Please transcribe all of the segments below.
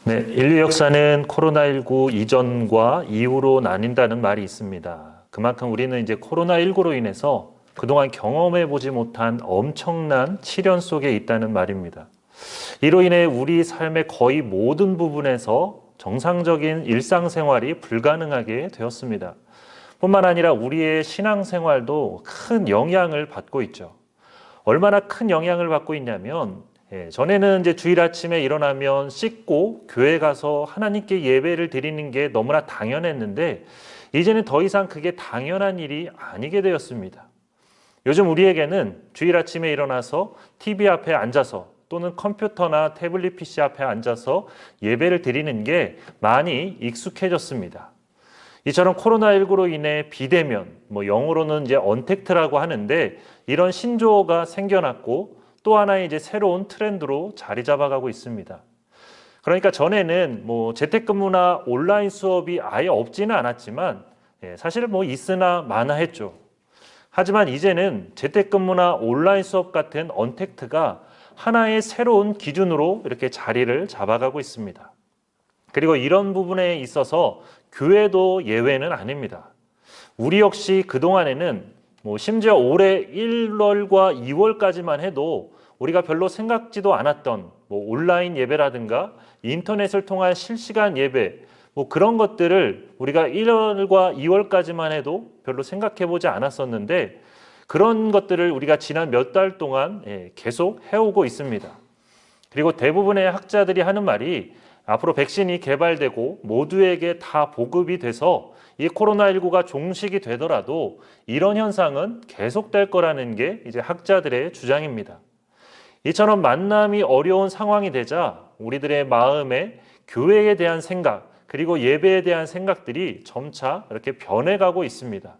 네, 인류 역사는 코로나19 이전과 이후로 나뉜다는 말이 있습니다. 그만큼 우리는 이제 코로나19로 인해서 그동안 경험해 보지 못한 엄청난 시련 속에 있다는 말입니다. 이로 인해 우리 삶의 거의 모든 부분에서 정상적인 일상생활이 불가능하게 되었습니다. 뿐만 아니라 우리의 신앙생활도 큰 영향을 받고 있죠. 얼마나 큰 영향을 받고 있냐면 전에는 이제 주일 아침에 일어나면 씻고 교회 가서 하나님께 예배를 드리는 게 너무나 당연했는데 이제는 더 이상 그게 당연한 일이 아니게 되었습니다. 요즘 우리에게는 주일 아침에 일어나서 TV 앞에 앉아서 또는 컴퓨터나 태블릿 PC 앞에 앉아서 예배를 드리는 게 많이 익숙해졌습니다. 이처럼 코로나19로 인해 비대면, 영어로는 이제 언택트라고 하는데 이런 신조어가 생겨났고 또 하나의 이제 새로운 트렌드로 자리 잡아가고 있습니다. 그러니까 전에는 재택근무나 온라인 수업이 아예 없지는 않았지만 사실 있으나 마나했죠. 하지만 이제는 재택근무나 온라인 수업 같은 언택트가 하나의 새로운 기준으로 이렇게 자리를 잡아가고 있습니다. 그리고 이런 부분에 있어서 교회도 예외는 아닙니다. 우리 역시 그동안에는 심지어 올해 1월과 2월까지만 해도 우리가 별로 생각지도 않았던 온라인 예배라든가 인터넷을 통한 실시간 예배 그런 것들을 우리가 1월과 2월까지만 해도 별로 생각해 보지 않았었는데 그런 것들을 우리가 지난 몇 달 동안 계속 해오고 있습니다. 그리고 대부분의 학자들이 하는 말이 앞으로 백신이 개발되고 모두에게 다 보급이 돼서 이 코로나19가 종식이 되더라도 이런 현상은 계속될 거라는 게 이제 학자들의 주장입니다. 이처럼 만남이 어려운 상황이 되자 우리들의 마음에 교회에 대한 생각 그리고 예배에 대한 생각들이 점차 이렇게 변해가고 있습니다.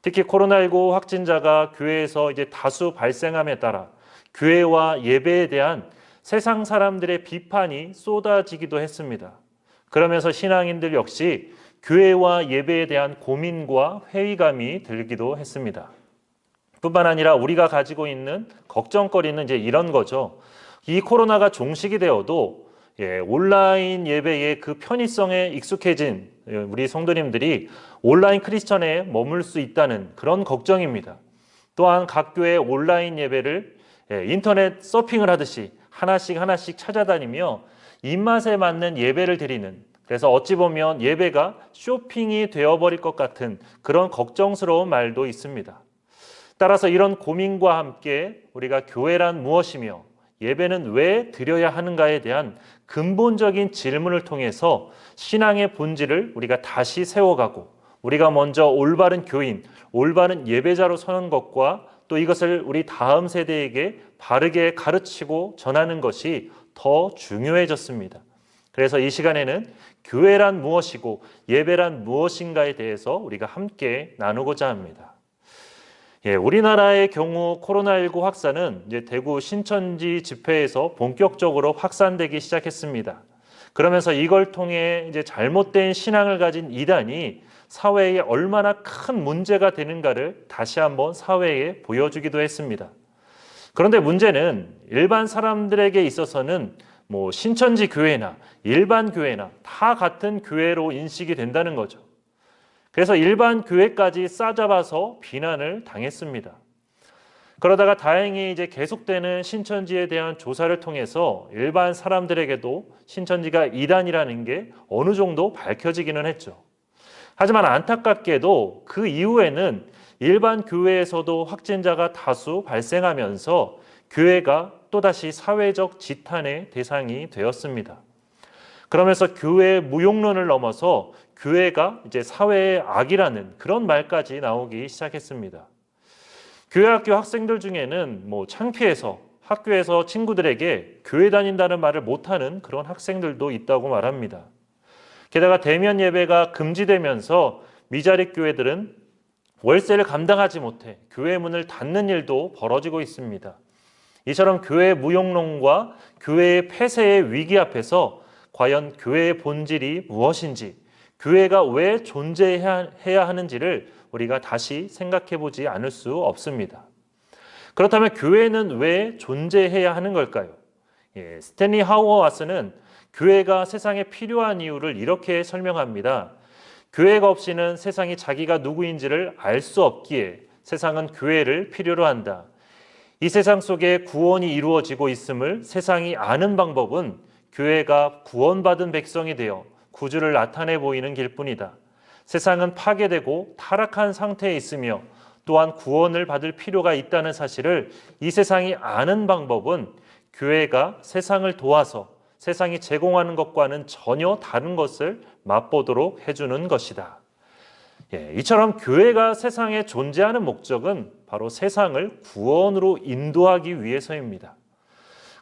특히 코로나19 확진자가 교회에서 이제 다수 발생함에 따라 교회와 예배에 대한 세상 사람들의 비판이 쏟아지기도 했습니다. 그러면서 신앙인들 역시 교회와 예배에 대한 고민과 회의감이 들기도 했습니다. 뿐만 아니라 우리가 가지고 있는 걱정거리는 이제 이런 거죠. 이 코로나가 종식이 되어도 온라인 예배의 그 편의성에 익숙해진 우리 성도님들이 온라인 크리스천에 머물 수 있다는 그런 걱정입니다. 또한 각 교회 온라인 예배를 인터넷 서핑을 하듯이 하나씩 찾아다니며 입맛에 맞는 예배를 드리는 그래서 어찌 보면 예배가 쇼핑이 되어버릴 것 같은 그런 걱정스러운 말도 있습니다. 따라서 이런 고민과 함께 우리가 교회란 무엇이며 예배는 왜 드려야 하는가에 대한 근본적인 질문을 통해서 신앙의 본질을 우리가 다시 세워가고 우리가 먼저 올바른 교인, 올바른 예배자로 서는 것과 또 이것을 우리 다음 세대에게 바르게 가르치고 전하는 것이 더 중요해졌습니다. 그래서 이 시간에는 교회란 무엇이고 예배란 무엇인가에 대해서 우리가 함께 나누고자 합니다. 우리나라의 경우 코로나19 확산은 이제 대구 신천지 집회에서 본격적으로 확산되기 시작했습니다. 그러면서 이걸 통해 이제 잘못된 신앙을 가진 이단이 사회에 얼마나 큰 문제가 되는가를 다시 한번 사회에 보여주기도 했습니다. 그런데 문제는 일반 사람들에게 있어서는 신천지 교회나 일반 교회나 다 같은 교회로 인식이 된다는 거죠. 그래서 일반 교회까지 싸잡아서 비난을 당했습니다. 그러다가 다행히 이제 계속되는 신천지에 대한 조사를 통해서 일반 사람들에게도 신천지가 이단이라는 게 어느 정도 밝혀지기는 했죠. 하지만 안타깝게도 그 이후에는 일반 교회에서도 확진자가 다수 발생하면서 교회가 또다시 사회적 지탄의 대상이 되었습니다. 그러면서 교회의 무용론을 넘어서 교회가 이제 사회의 악이라는 그런 말까지 나오기 시작했습니다. 교회 학교 학생들 중에는 창피해서 학교에서 친구들에게 교회 다닌다는 말을 못하는 그런 학생들도 있다고 말합니다. 게다가 대면 예배가 금지되면서 미자립 교회들은 월세를 감당하지 못해 교회 문을 닫는 일도 벌어지고 있습니다. 이처럼 교회 무용론과 교회의 폐쇄의 위기 앞에서 과연 교회의 본질이 무엇인지, 교회가 왜 존재해야 하는지를 우리가 다시 생각해 보지 않을 수 없습니다. 그렇다면 교회는 왜 존재해야 하는 걸까요? 스탠리 하우어와스는 교회가 세상에 필요한 이유를 이렇게 설명합니다. 교회가 없이는 세상이 자기가 누구인지를 알 수 없기에 세상은 교회를 필요로 한다. 이 세상 속에 구원이 이루어지고 있음을 세상이 아는 방법은 교회가 구원받은 백성이 되어 구주를 나타내 보이는 길뿐이다. 세상은 파괴되고 타락한 상태에 있으며 또한 구원을 받을 필요가 있다는 사실을 이 세상이 아는 방법은 교회가 세상을 도와서 세상이 제공하는 것과는 전혀 다른 것을 맛보도록 해주는 것이다. 이처럼 교회가 세상에 존재하는 목적은 바로 세상을 구원으로 인도하기 위해서입니다.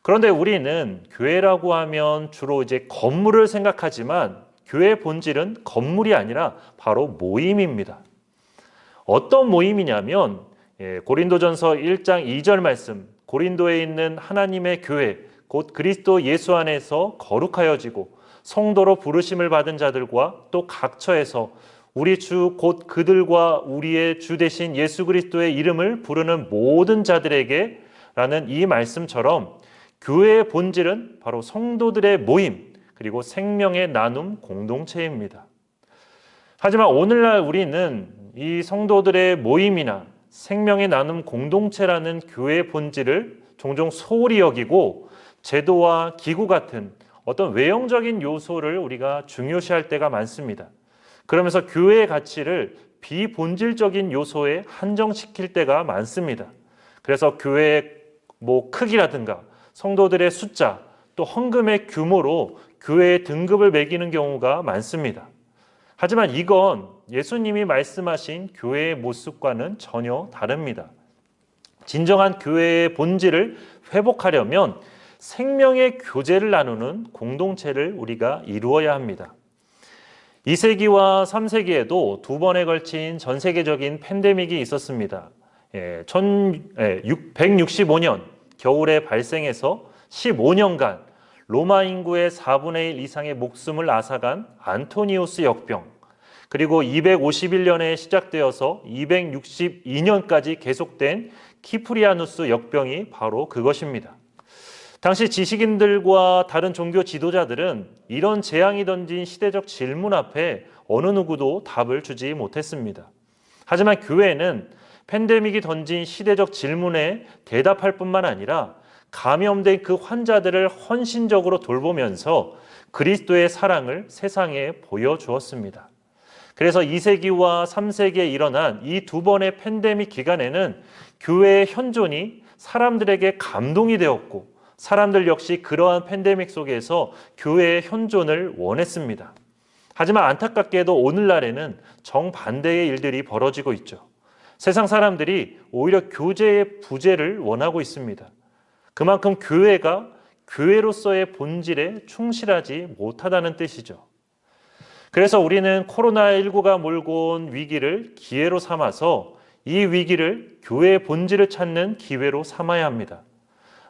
그런데 우리는 교회라고 하면 주로 이제 건물을 생각하지만 교회의 본질은 건물이 아니라 바로 모임입니다. 어떤 모임이냐면 고린도전서 1장 2절 말씀, 고린도에 있는 하나님의 교회 곧 그리스도 예수 안에서 거룩하여지고 성도로 부르심을 받은 자들과 또 각처에서 우리 주 곧 그들과 우리의 주 되신 예수 그리스도의 이름을 부르는 모든 자들에게 라는 이 말씀처럼 교회의 본질은 바로 성도들의 모임 그리고 생명의 나눔 공동체입니다. 하지만 오늘날 우리는 이 성도들의 모임이나 생명의 나눔 공동체라는 교회의 본질을 종종 소홀히 여기고 제도와 기구 같은 어떤 외형적인 요소를 우리가 중요시할 때가 많습니다. 그러면서 교회의 가치를 비본질적인 요소에 한정시킬 때가 많습니다. 그래서 교회의 크기라든가 성도들의 숫자 또 헌금의 규모로 교회의 등급을 매기는 경우가 많습니다. 하지만 이건 예수님이 말씀하신 교회의 모습과는 전혀 다릅니다. 진정한 교회의 본질을 회복하려면 생명의 교제를 나누는 공동체를 우리가 이루어야 합니다. 2세기와 3세기에도 두 번에 걸친 전 세계적인 팬데믹이 있었습니다. 165년 겨울에 발생해서 15년간 로마 인구의 4분의 1 이상의 목숨을 앗아간 안토니우스 역병, 그리고 251년에 시작되어서 262년까지 계속된 키프리아누스 역병이 바로 그것입니다. 당시 지식인들과 다른 종교 지도자들은 이런 재앙이 던진 시대적 질문 앞에 어느 누구도 답을 주지 못했습니다. 하지만 교회는 팬데믹이 던진 시대적 질문에 대답할 뿐만 아니라 감염된 그 환자들을 헌신적으로 돌보면서 그리스도의 사랑을 세상에 보여주었습니다. 그래서 2세기와 3세기에 일어난 이 두 번의 팬데믹 기간에는 교회의 현존이 사람들에게 감동이 되었고 사람들 역시 그러한 팬데믹 속에서 교회의 현존을 원했습니다. 하지만 안타깝게도 오늘날에는 정반대의 일들이 벌어지고 있죠. 세상 사람들이 오히려 교제의 부재를 원하고 있습니다. 그만큼 교회가 교회로서의 본질에 충실하지 못하다는 뜻이죠. 그래서 우리는 코로나19가 몰고 온 위기를 기회로 삼아서 이 위기를 교회의 본질을 찾는 기회로 삼아야 합니다.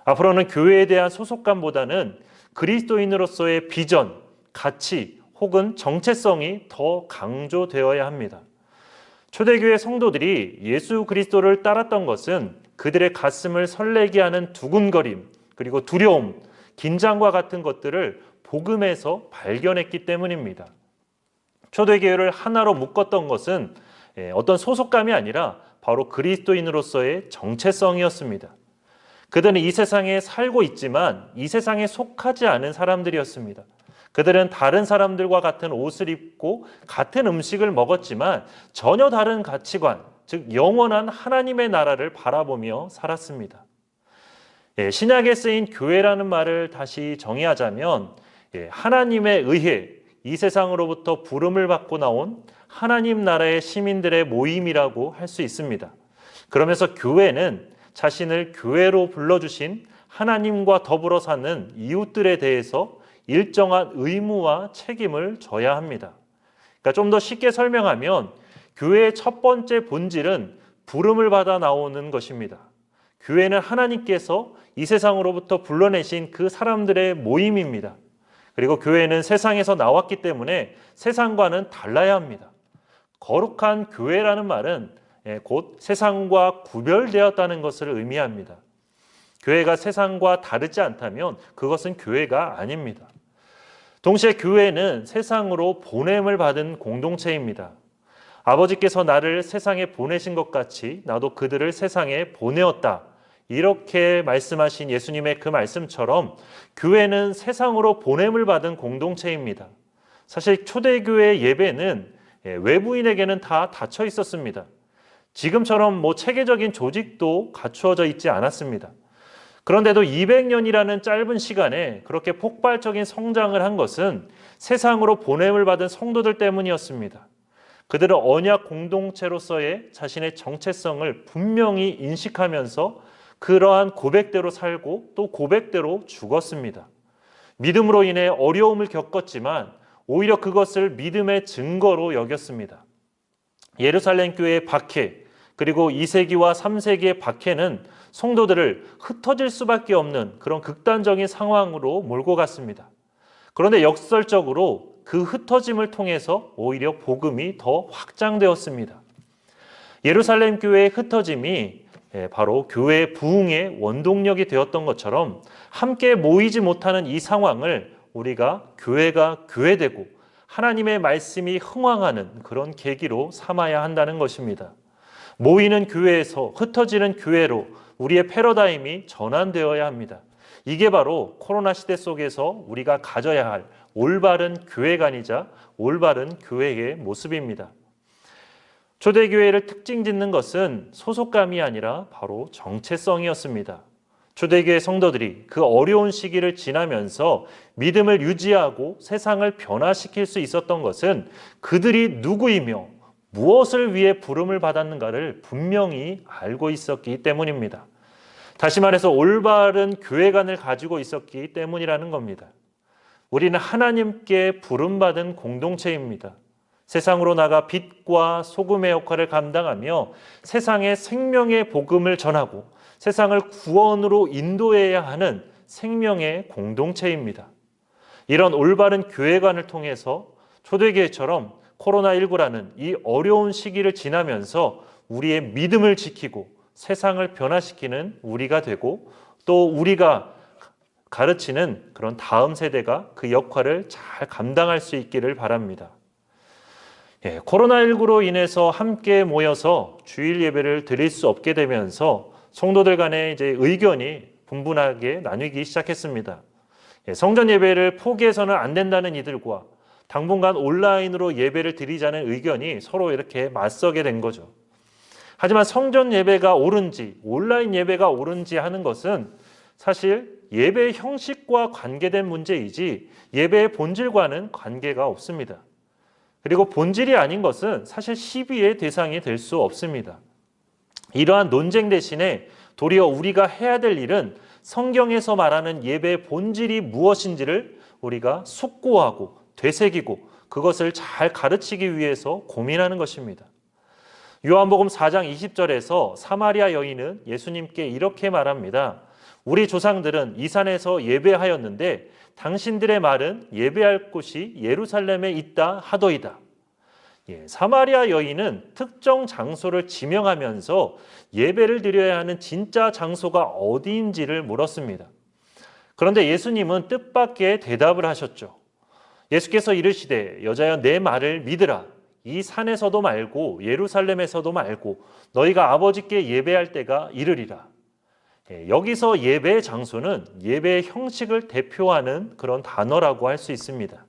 앞으로는 교회에 대한 소속감보다는 그리스도인으로서의 비전, 가치 혹은 정체성이 더 강조되어야 합니다. 초대교회 성도들이 예수 그리스도를 따랐던 것은 그들의 가슴을 설레게 하는 두근거림, 그리고 두려움, 긴장과 같은 것들을 복음에서 발견했기 때문입니다. 초대교회를 하나로 묶었던 것은 어떤 소속감이 아니라 바로 그리스도인으로서의 정체성이었습니다. 그들은 이 세상에 살고 있지만 이 세상에 속하지 않은 사람들이었습니다. 그들은 다른 사람들과 같은 옷을 입고 같은 음식을 먹었지만 전혀 다른 가치관, 즉 영원한 하나님의 나라를 바라보며 살았습니다. 신약에 쓰인 교회라는 말을 다시 정의하자면 하나님에 의해 이 세상으로부터 부름을 받고 나온 하나님 나라의 시민들의 모임이라고 할 수 있습니다. 그러면서 교회는 자신을 교회로 불러주신 하나님과 더불어 사는 이웃들에 대해서 일정한 의무와 책임을 져야 합니다. 그러니까 좀 더 쉽게 설명하면 교회의 첫 번째 본질은 부름을 받아 나오는 것입니다. 교회는 하나님께서 이 세상으로부터 불러내신 그 사람들의 모임입니다. 그리고 교회는 세상에서 나왔기 때문에 세상과는 달라야 합니다. 거룩한 교회라는 말은 곧 세상과 구별되었다는 것을 의미합니다. 교회가 세상과 다르지 않다면 그것은 교회가 아닙니다. 동시에 교회는 세상으로 보냄을 받은 공동체입니다. 아버지께서 나를 세상에 보내신 것 같이 나도 그들을 세상에 보내었다. 이렇게 말씀하신 예수님의 그 말씀처럼 교회는 세상으로 보냄을 받은 공동체입니다. 사실 초대교회 예배는 외부인에게는 다 닫혀 있었습니다. 지금처럼 체계적인 조직도 갖추어져 있지 않았습니다. 그런데도 200년이라는 짧은 시간에 그렇게 폭발적인 성장을 한 것은 세상으로 보냄을 받은 성도들 때문이었습니다. 그들은 언약 공동체로서의 자신의 정체성을 분명히 인식하면서 그러한 고백대로 살고 또 고백대로 죽었습니다. 믿음으로 인해 어려움을 겪었지만 오히려 그것을 믿음의 증거로 여겼습니다. 예루살렘 교회의 박해, 그리고 2세기와 3세기의 박해는 성도들을 흩어질 수밖에 없는 그런 극단적인 상황으로 몰고 갔습니다. 그런데 역설적으로 그 흩어짐을 통해서 오히려 복음이 더 확장되었습니다. 예루살렘 교회의 흩어짐이 바로 교회의 부흥의 원동력이 되었던 것처럼 함께 모이지 못하는 이 상황을 우리가 교회가 교회되고 하나님의 말씀이 흥왕하는 그런 계기로 삼아야 한다는 것입니다. 모이는 교회에서 흩어지는 교회로 우리의 패러다임이 전환되어야 합니다. 이게 바로 코로나 시대 속에서 우리가 가져야 할 올바른 교회관이자 올바른 교회의 모습입니다. 초대교회를 특징 짓는 것은 소속감이 아니라 바로 정체성이었습니다. 초대교회 성도들이 그 어려운 시기를 지나면서 믿음을 유지하고 세상을 변화시킬 수 있었던 것은 그들이 누구이며 무엇을 위해 부름을 받았는가를 분명히 알고 있었기 때문입니다. 다시 말해서 올바른 교회관을 가지고 있었기 때문이라는 겁니다. 우리는 하나님께 부름받은 공동체입니다. 세상으로 나가 빛과 소금의 역할을 감당하며 세상에 생명의 복음을 전하고 세상을 구원으로 인도해야 하는 생명의 공동체입니다. 이런 올바른 교회관을 통해서 초대교회처럼 코로나19라는 이 어려운 시기를 지나면서 우리의 믿음을 지키고 세상을 변화시키는 우리가 되고 또 우리가 가르치는 그런 다음 세대가 그 역할을 잘 감당할 수 있기를 바랍니다. 코로나19로 인해서 함께 모여서 주일 예배를 드릴 수 없게 되면서 성도들 간의 이제 의견이 분분하게 나뉘기 시작했습니다. 성전 예배를 포기해서는 안 된다는 이들과 당분간 온라인으로 예배를 드리자는 의견이 서로 이렇게 맞서게 된 거죠. 하지만 성전 예배가 옳은지 온라인 예배가 옳은지 하는 것은 사실 예배의 형식과 관계된 문제이지 예배의 본질과는 관계가 없습니다. 그리고 본질이 아닌 것은 사실 시비의 대상이 될 수 없습니다. 이러한 논쟁 대신에 도리어 우리가 해야 될 일은 성경에서 말하는 예배의 본질이 무엇인지를 우리가 숙고하고 되새기고 그것을 잘 가르치기 위해서 고민하는 것입니다. 요한복음 4장 20절에서 사마리아 여인은 예수님께 이렇게 말합니다. 우리 조상들은 이 산에서 예배하였는데 당신들의 말은 예배할 곳이 예루살렘에 있다 하더이다. 사마리아 여인은 특정 장소를 지명하면서 예배를 드려야 하는 진짜 장소가 어디인지를 물었습니다. 그런데 예수님은 뜻밖의 대답을 하셨죠. 예수께서 이르시되 여자여 내 말을 믿으라. 이 산에서도 말고 예루살렘에서도 말고 너희가 아버지께 예배할 때가 이르리라. 여기서 예배의 장소는 예배의 형식을 대표하는 그런 단어라고 할 수 있습니다.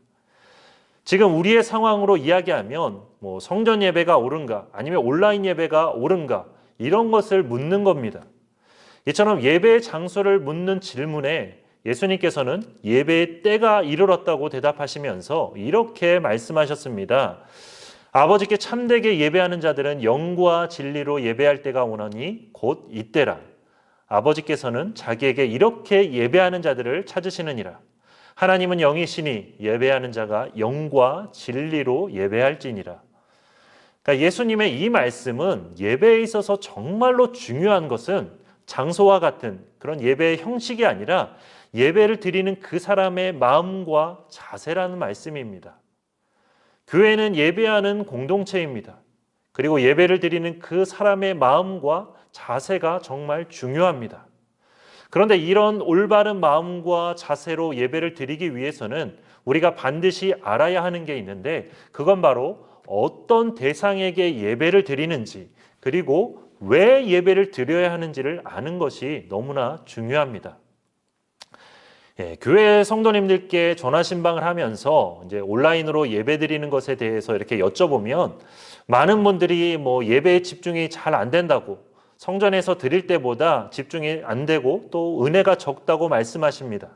지금 우리의 상황으로 이야기하면 성전 예배가 옳은가 아니면 온라인 예배가 옳은가 이런 것을 묻는 겁니다. 이처럼 예배의 장소를 묻는 질문에 예수님께서는 예배의 때가 이르렀다고 대답하시면서 이렇게 말씀하셨습니다. 아버지께 참되게 예배하는 자들은 영과 진리로 예배할 때가 오나니 곧 이때라. 아버지께서는 자기에게 이렇게 예배하는 자들을 찾으시느니라. 하나님은 영이시니 예배하는 자가 영과 진리로 예배할지니라. 그러니까 예수님의 이 말씀은 예배에 있어서 정말로 중요한 것은 장소와 같은 그런 예배의 형식이 아니라 예배를 드리는 그 사람의 마음과 자세라는 말씀입니다. 교회는 예배하는 공동체입니다. 그리고 예배를 드리는 그 사람의 마음과 자세가 정말 중요합니다. 그런데 이런 올바른 마음과 자세로 예배를 드리기 위해서는 우리가 반드시 알아야 하는 게 있는데 그건 바로 어떤 대상에게 예배를 드리는지 그리고 왜 예배를 드려야 하는지를 아는 것이 너무나 중요합니다. 교회 성도님들께 전화신방을 하면서 이제 온라인으로 예배 드리는 것에 대해서 이렇게 여쭤보면 많은 분들이 뭐 예배에 집중이 잘 안 된다고 성전에서 드릴 때보다 집중이 안 되고 또 은혜가 적다고 말씀하십니다.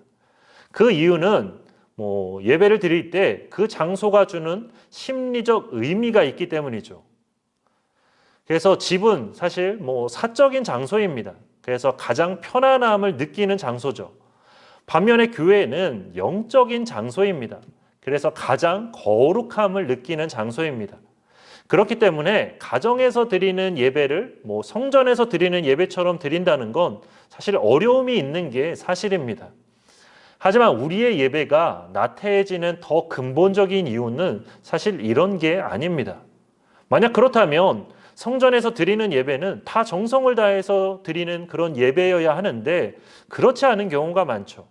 그 이유는 뭐 예배를 드릴 때 그 장소가 주는 심리적 의미가 있기 때문이죠. 그래서 집은 사실 뭐 사적인 장소입니다. 그래서 가장 편안함을 느끼는 장소죠. 반면에 교회는 영적인 장소입니다. 그래서 가장 거룩함을 느끼는 장소입니다. 그렇기 때문에 가정에서 드리는 예배를 뭐 성전에서 드리는 예배처럼 드린다는 건 사실 어려움이 있는 게 사실입니다. 하지만 우리의 예배가 나태해지는 더 근본적인 이유는 사실 이런 게 아닙니다. 만약 그렇다면 성전에서 드리는 예배는 다 정성을 다해서 드리는 그런 예배여야 하는데 그렇지 않은 경우가 많죠.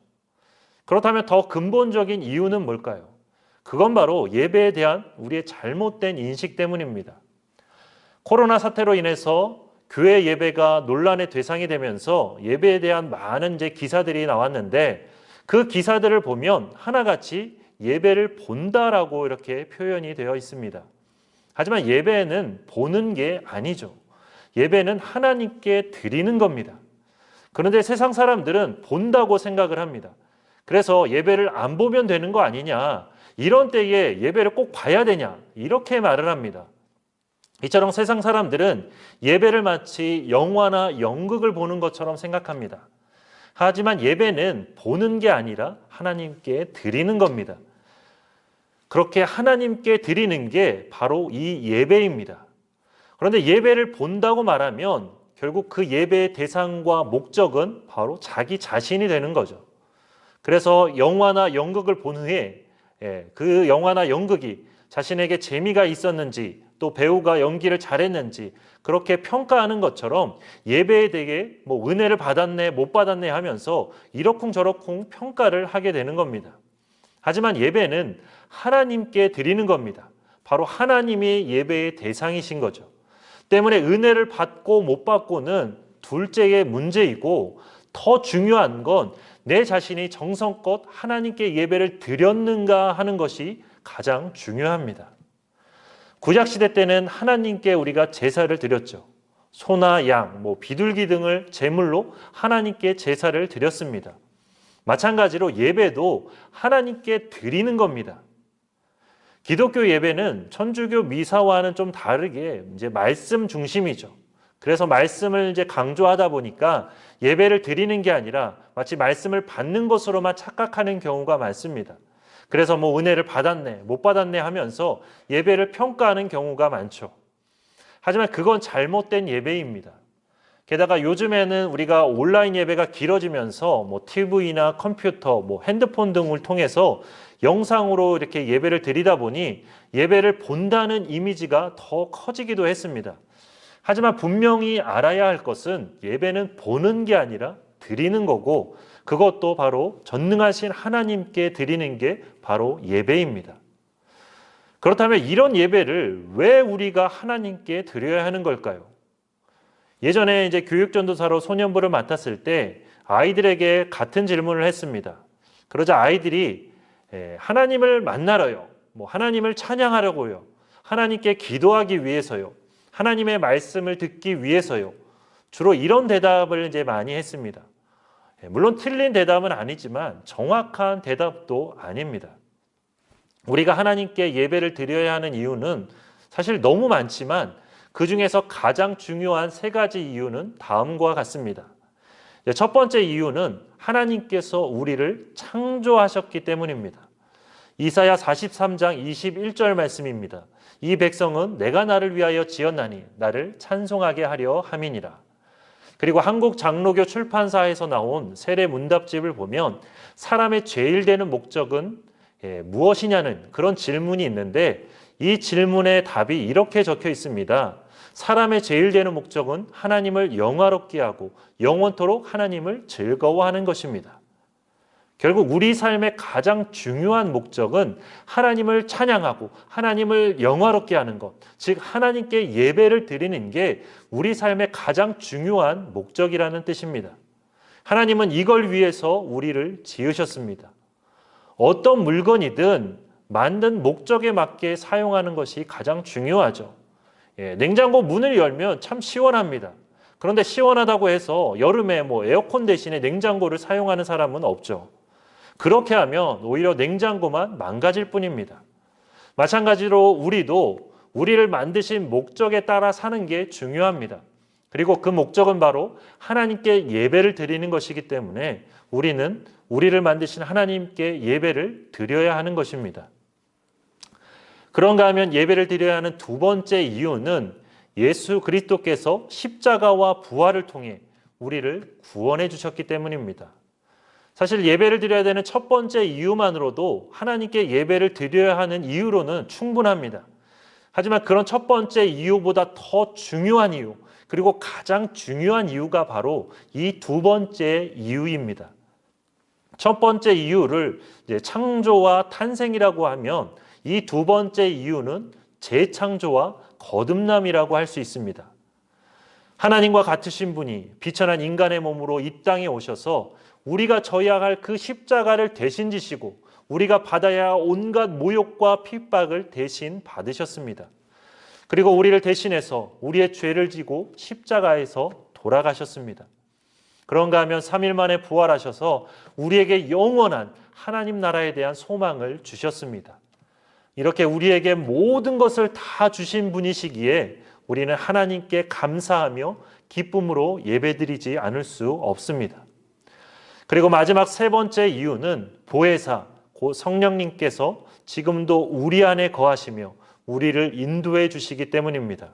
그렇다면 더 근본적인 이유는 뭘까요? 그건 바로 예배에 대한 우리의 잘못된 인식 때문입니다. 코로나 사태로 인해서 교회 예배가 논란의 대상이 되면서 예배에 대한 많은 이제 기사들이 나왔는데 그 기사들을 보면 하나같이 예배를 본다라고 이렇게 표현이 되어 있습니다. 하지만 예배는 보는 게 아니죠. 예배는 하나님께 드리는 겁니다. 그런데 세상 사람들은 본다고 생각을 합니다. 그래서 예배를 안 보면 되는 거 아니냐, 이런 때에 예배를 꼭 봐야 되냐, 이렇게 말을 합니다. 이처럼 세상 사람들은 예배를 마치 영화나 연극을 보는 것처럼 생각합니다. 하지만 예배는 보는 게 아니라 하나님께 드리는 겁니다. 그렇게 하나님께 드리는 게 바로 이 예배입니다. 그런데 예배를 본다고 말하면 결국 그 예배의 대상과 목적은 바로 자기 자신이 되는 거죠. 그래서 영화나 연극을 본 후에 그 영화나 연극이 자신에게 재미가 있었는지 또 배우가 연기를 잘했는지 그렇게 평가하는 것처럼 예배에 대해 뭐 은혜를 받았네 못 받았네 하면서 이러쿵저러쿵 평가를 하게 되는 겁니다. 하지만 예배는 하나님께 드리는 겁니다. 바로 하나님이 예배의 대상이신 거죠. 때문에 은혜를 받고 못 받고는 둘째의 문제이고 더 중요한 건 내 자신이 정성껏 하나님께 예배를 드렸는가 하는 것이 가장 중요합니다. 구약시대 때는 하나님께 우리가 제사를 드렸죠. 소나 양, 비둘기 등을 제물로 하나님께 제사를 드렸습니다. 마찬가지로 예배도 하나님께 드리는 겁니다. 기독교 예배는 천주교 미사와는 좀 다르게 이제 말씀 중심이죠. 그래서 말씀을 이제 강조하다 보니까 예배를 드리는 게 아니라 마치 말씀을 받는 것으로만 착각하는 경우가 많습니다. 그래서 은혜를 받았네, 못 받았네 하면서 예배를 평가하는 경우가 많죠. 하지만 그건 잘못된 예배입니다. 게다가 요즘에는 우리가 온라인 예배가 길어지면서 TV나 컴퓨터, 핸드폰 등을 통해서 영상으로 이렇게 예배를 드리다 보니 예배를 본다는 이미지가 더 커지기도 했습니다. 하지만 분명히 알아야 할 것은 예배는 보는 게 아니라 드리는 거고 그것도 바로 전능하신 하나님께 드리는 게 바로 예배입니다. 그렇다면 이런 예배를 왜 우리가 하나님께 드려야 하는 걸까요? 예전에 이제 교육전도사로 소년부를 맡았을 때 아이들에게 같은 질문을 했습니다. 그러자 아이들이 하나님을 만나러요. 하나님을 찬양하려고요. 하나님께 기도하기 위해서요. 하나님의 말씀을 듣기 위해서요. 주로 이런 대답을 이제 많이 했습니다. 물론 틀린 대답은 아니지만 정확한 대답도 아닙니다. 우리가 하나님께 예배를 드려야 하는 이유는 사실 너무 많지만 그 중에서 가장 중요한 세 가지 이유는 다음과 같습니다. 첫 번째 이유는 하나님께서 우리를 창조하셨기 때문입니다. 이사야 43장 21절 말씀입니다. 이 백성은 내가 나를 위하여 지었나니 나를 찬송하게 하려 함이니라. 그리고 한국 장로교 출판사에서 나온 세례 문답집을 보면 사람의 제일 되는 목적은 무엇이냐는 그런 질문이 있는데 이 질문의 답이 이렇게 적혀 있습니다. 사람의 제일 되는 목적은 하나님을 영화롭게 하고 영원토록 하나님을 즐거워하는 것입니다. 결국 우리 삶의 가장 중요한 목적은 하나님을 찬양하고 하나님을 영화롭게 하는 것, 즉 하나님께 예배를 드리는 게 우리 삶의 가장 중요한 목적이라는 뜻입니다. 하나님은 이걸 위해서 우리를 지으셨습니다. 어떤 물건이든 만든 목적에 맞게 사용하는 것이 가장 중요하죠. 냉장고 문을 열면 참 시원합니다. 그런데 시원하다고 해서 여름에 에어컨 대신에 냉장고를 사용하는 사람은 없죠. 그렇게 하면 오히려 냉장고만 망가질 뿐입니다. 마찬가지로 우리도 우리를 만드신 목적에 따라 사는 게 중요합니다. 그리고 그 목적은 바로 하나님께 예배를 드리는 것이기 때문에 우리는 우리를 만드신 하나님께 예배를 드려야 하는 것입니다. 그런가 하면 예배를 드려야 하는 두 번째 이유는 예수 그리스도께서 십자가와 부활을 통해 우리를 구원해 주셨기 때문입니다. 사실 예배를 드려야 되는 첫 번째 이유만으로도 하나님께 예배를 드려야 하는 이유로는 충분합니다. 하지만 그런 첫 번째 이유보다 더 중요한 이유, 그리고 가장 중요한 이유가 바로 이 두 번째 이유입니다. 첫 번째 이유를 창조와 탄생이라고 하면 이 두 번째 이유는 재창조와 거듭남이라고 할 수 있습니다. 하나님과 같으신 분이 비천한 인간의 몸으로 이 땅에 오셔서 우리가 져야 할 그 십자가를 대신 지시고 우리가 받아야 할 온갖 모욕과 핍박을 대신 받으셨습니다. 그리고 우리를 대신해서 우리의 죄를 지고 십자가에서 돌아가셨습니다. 그런가 하면 3일 만에 부활하셔서 우리에게 영원한 하나님 나라에 대한 소망을 주셨습니다. 이렇게 우리에게 모든 것을 다 주신 분이시기에 우리는 하나님께 감사하며 기쁨으로 예배드리지 않을 수 없습니다. 그리고 마지막 세 번째 이유는 보혜사, 곧 성령님께서 지금도 우리 안에 거하시며 우리를 인도해 주시기 때문입니다.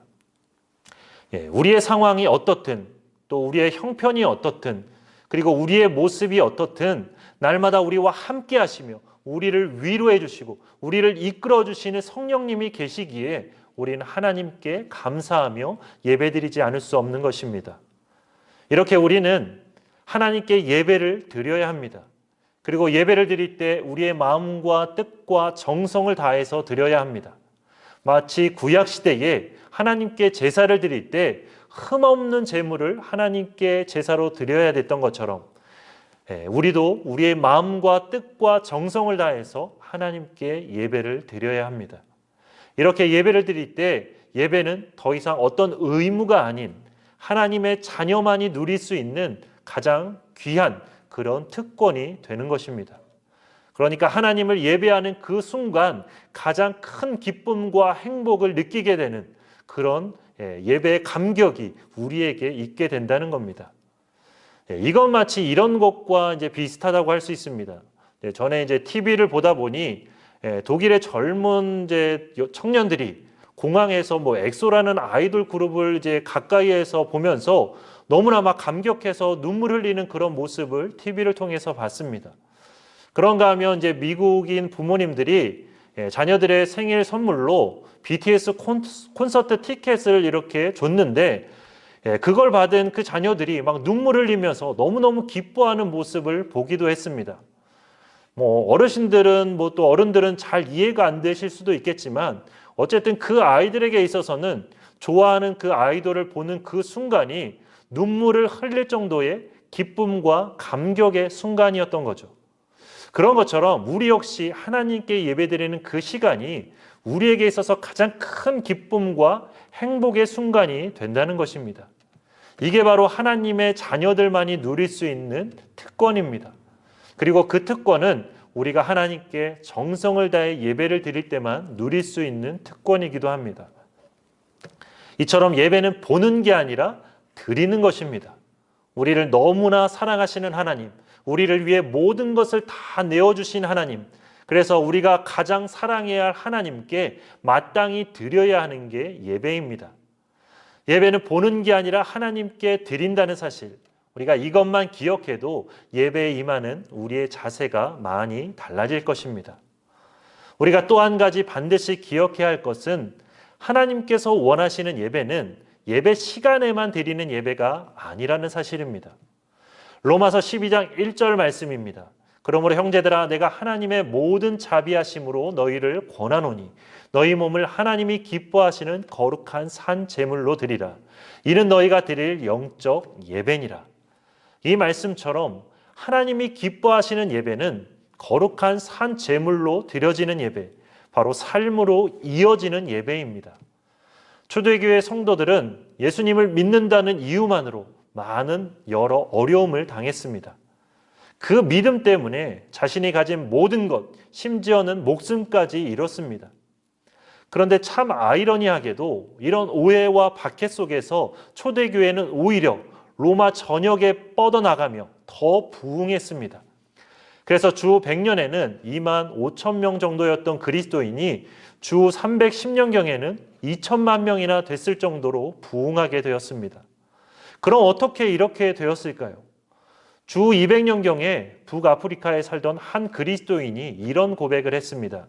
우리의 상황이 어떻든 또 우리의 형편이 어떻든 그리고 우리의 모습이 어떻든 날마다 우리와 함께 하시며 우리를 위로해 주시고 우리를 이끌어 주시는 성령님이 계시기에 우리는 하나님께 감사하며 예배드리지 않을 수 없는 것입니다. 이렇게 우리는 하나님께 예배를 드려야 합니다. 그리고 예배를 드릴 때 우리의 마음과 뜻과 정성을 다해서 드려야 합니다. 마치 구약시대에 하나님께 제사를 드릴 때 흠없는 제물을 하나님께 제사로 드려야 됐던 것처럼 우리도 우리의 마음과 뜻과 정성을 다해서 하나님께 예배를 드려야 합니다. 이렇게 예배를 드릴 때 예배는 더 이상 어떤 의무가 아닌 하나님의 자녀만이 누릴 수 있는 가장 귀한 그런 특권이 되는 것입니다. 그러니까 하나님을 예배하는 그 순간 가장 큰 기쁨과 행복을 느끼게 되는 그런 예배의 감격이 우리에게 있게 된다는 겁니다. 이건 마치 이런 것과 비슷하다고 할 수 있습니다. 전에 TV를 보다 보니 독일의 젊은 청년들이 공항에서 엑소라는 아이돌 그룹을 가까이에서 보면서 너무나 막 감격해서 눈물 흘리는 그런 모습을 TV를 통해서 봤습니다. 그런가 하면 미국인 부모님들이 자녀들의 생일 선물로 BTS 콘서트 티켓을 이렇게 줬는데 그걸 받은 그 자녀들이 막 눈물을 흘리면서 너무너무 기뻐하는 모습을 보기도 했습니다. 어르신들은 또 어른들은 잘 이해가 안 되실 수도 있겠지만 어쨌든 그 아이들에게 있어서는 좋아하는 그 아이돌을 보는 그 순간이 눈물을 흘릴 정도의 기쁨과 감격의 순간이었던 거죠. 그런 것처럼 우리 역시 하나님께 예배드리는 그 시간이 우리에게 있어서 가장 큰 기쁨과 행복의 순간이 된다는 것입니다. 이게 바로 하나님의 자녀들만이 누릴 수 있는 특권입니다. 그리고 그 특권은 우리가 하나님께 정성을 다해 예배를 드릴 때만 누릴 수 있는 특권이기도 합니다. 이처럼 예배는 보는 게 아니라 드리는 것입니다. 우리를 너무나 사랑하시는 하나님, 우리를 위해 모든 것을 다 내어주신 하나님, 그래서 우리가 가장 사랑해야 할 하나님께 마땅히 드려야 하는 게 예배입니다. 예배는 보는 게 아니라 하나님께 드린다는 사실, 우리가 이것만 기억해도 예배에 임하는 우리의 자세가 많이 달라질 것입니다. 우리가 또 한 가지 반드시 기억해야 할 것은 하나님께서 원하시는 예배는 예배 시간에만 드리는 예배가 아니라는 사실입니다. 로마서 12장 1절 말씀입니다. 그러므로 형제들아, 내가 하나님의 모든 자비하심으로 너희를 권하노니 너희 몸을 하나님이 기뻐하시는 거룩한 산 제물로 드리라. 이는 너희가 드릴 영적 예배니라. 이 말씀처럼 하나님이 기뻐하시는 예배는 거룩한 산 제물로 드려지는 예배, 바로 삶으로 이어지는 예배입니다. 초대교회 성도들은 예수님을 믿는다는 이유만으로 많은 여러 어려움을 당했습니다. 그 믿음 때문에 자신이 가진 모든 것, 심지어는 목숨까지 잃었습니다. 그런데 참 아이러니하게도 이런 오해와 박해 속에서 초대교회는 오히려 로마 전역에 뻗어나가며 더 부흥했습니다. 그래서 주 100년에는 2만 5천 명 정도였던 그리스도인이 주 310년경에는 2천만 명이나 됐을 정도로 부흥하게 되었습니다. 그럼 어떻게 이렇게 되었을까요? 주 200년경에 북아프리카에 살던 한 그리스도인이 이런 고백을 했습니다.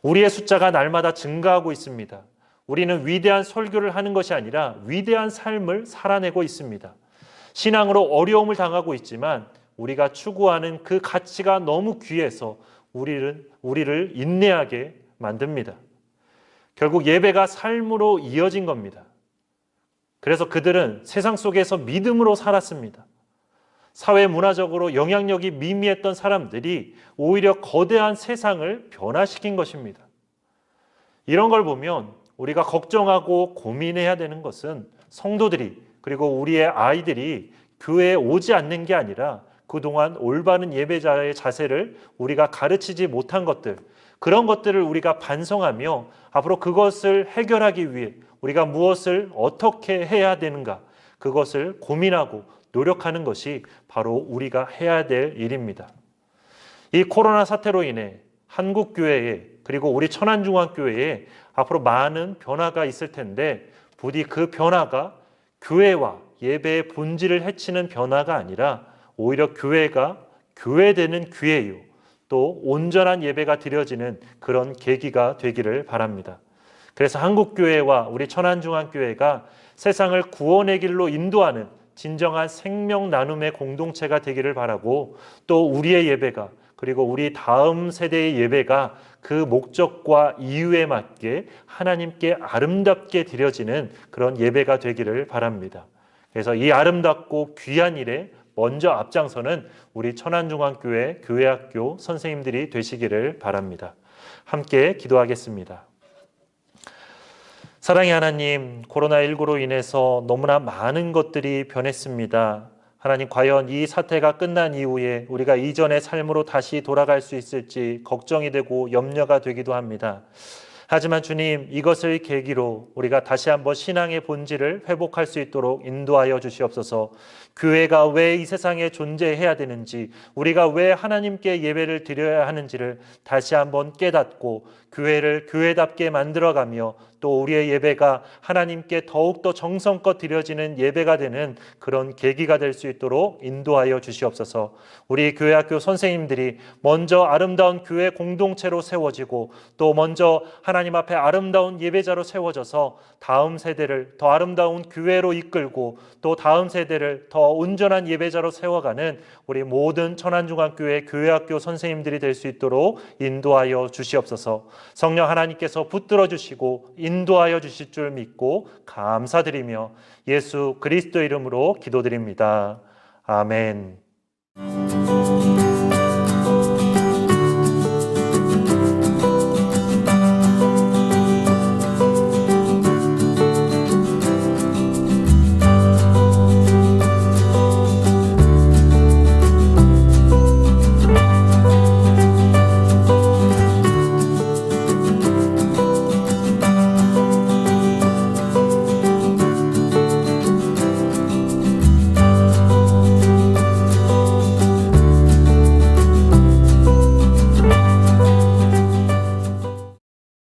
우리의 숫자가 날마다 증가하고 있습니다. 우리는 위대한 설교를 하는 것이 아니라 위대한 삶을 살아내고 있습니다. 신앙으로 어려움을 당하고 있지만 우리가 추구하는 그 가치가 너무 귀해서 우리를 인내하게 만듭니다. 결국 예배가 삶으로 이어진 겁니다. 그래서 그들은 세상 속에서 믿음으로 살았습니다. 사회 문화적으로 영향력이 미미했던 사람들이 오히려 거대한 세상을 변화시킨 것입니다. 이런 걸 보면 우리가 걱정하고 고민해야 되는 것은 성도들이 그리고 우리의 아이들이 교회에 오지 않는 게 아니라 그동안 올바른 예배자의 자세를 우리가 가르치지 못한 것들, 그런 것들을 우리가 반성하며 앞으로 그것을 해결하기 위해 우리가 무엇을 어떻게 해야 되는가, 그것을 고민하고 노력하는 것이 바로 우리가 해야 될 일입니다. 이 코로나 사태로 인해 한국교회에 그리고 우리 천안중앙교회에 앞으로 많은 변화가 있을 텐데 부디 그 변화가 교회와 예배의 본질을 해치는 변화가 아니라 오히려 교회가 교회되는 기회요, 또 온전한 예배가 드려지는 그런 계기가 되기를 바랍니다. 그래서 한국교회와 우리 천안중앙교회가 세상을 구원의 길로 인도하는 진정한 생명 나눔의 공동체가 되기를 바라고, 또 우리의 예배가 그리고 우리 다음 세대의 예배가 그 목적과 이유에 맞게 하나님께 아름답게 드려지는 그런 예배가 되기를 바랍니다. 그래서 이 아름답고 귀한 일에 먼저 앞장서는 우리 천안중앙교회 교회학교 선생님들이 되시기를 바랍니다. 함께 기도하겠습니다. 사랑의 하나님, 코로나19로 인해서 너무나 많은 것들이 변했습니다. 하나님, 과연 이 사태가 끝난 이후에 우리가 이전의 삶으로 다시 돌아갈 수 있을지 걱정이 되고 염려가 되기도 합니다. 하지만 주님, 이것을 계기로 우리가 다시 한번 신앙의 본질을 회복할 수 있도록 인도하여 주시옵소서. 교회가 왜 이 세상에 존재해야 되는지, 우리가 왜 하나님께 예배를 드려야 하는지를 다시 한번 깨닫고 교회를 교회답게 만들어가며 또 우리의 예배가 하나님께 더욱더 정성껏 드려지는 예배가 되는 그런 계기가 될 수 있도록 인도하여 주시옵소서. 우리 교회학교 선생님들이 먼저 아름다운 교회 공동체로 세워지고 또 먼저 하나님 앞에 아름다운 예배자로 세워져서 다음 세대를 더 아름다운 교회로 이끌고 또 다음 세대를 더 온전한 예배자로 세워가는 우리 모든 천안중앙교회 교회학교 선생님들이 될 수 있도록 인도하여 주시옵소서. 성령 하나님께서 붙들어 주시고 인도하여 주실 줄 믿고 감사드리며 예수 그리스도 이름으로 기도드립니다. 아멘.